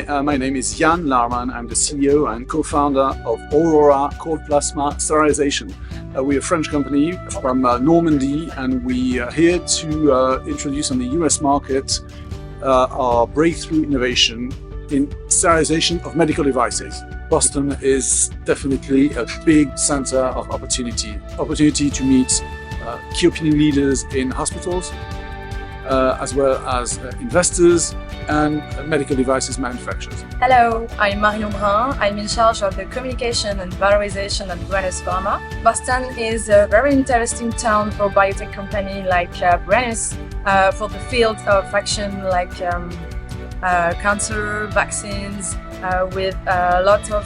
my name is Jan Larman. I'm the CEO and co-founder of Aurora Cold Plasma Sterilization. We're a French company from Normandy, and we are here to introduce on the US market our breakthrough innovation in sterilization of medical devices. Boston is definitely a big center of opportunity to meet key opinion leaders in hospitals, as well as investors and medical devices manufacturers. Hello, I'm Marion Brun. I'm in charge of the communication and valorization at Brennus Pharma. Boston is a very interesting town for biotech company like Brennus for the field of action like cancer, vaccines, with a lot of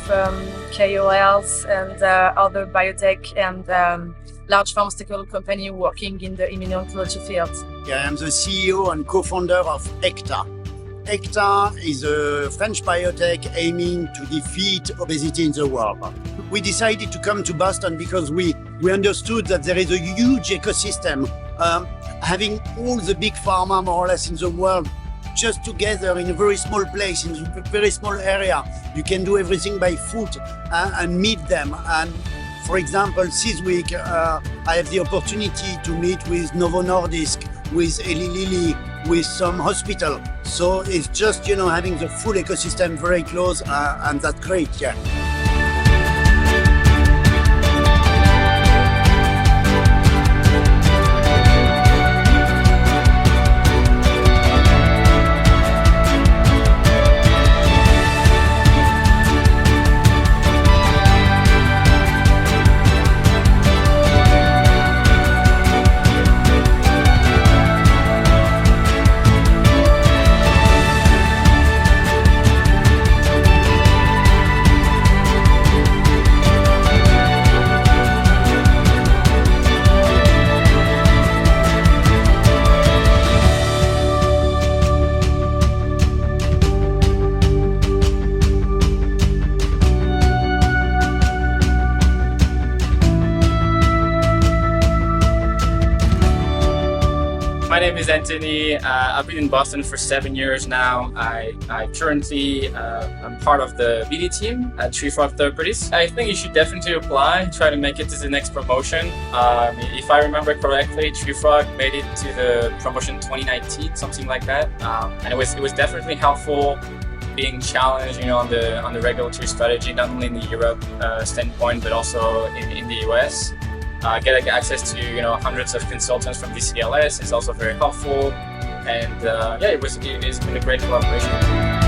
KOLs and other biotech and large pharmaceutical company working in the immuno-oncology field. I am the CEO and co-founder of ECTA. ECTA is a French biotech aiming to defeat obesity in the world. We decided to come to Boston because we understood that there is a huge ecosystem, having all the big pharma more or less in the world just together in a very small place, in a very small area. You can do everything by foot and meet them. And for example, this week I have the opportunity to meet with Novo Nordisk, with Eli Lilly, with some hospital. So it's just, having the full ecosystem very close, and that's great, yeah. My name is Anthony. I've been in Boston for 7 years now. I currently am part of the BD team at Tree Frog Therapeutics. I think you should definitely apply, try to make it to the next promotion. If I remember correctly, Tree Frog made it to the promotion 2019, something like that. And it was definitely helpful being challenged, on the regulatory strategy, not only in the Europe standpoint, but also in the US. Getting access to hundreds of consultants from VCLS is also very helpful, and it's been a great collaboration.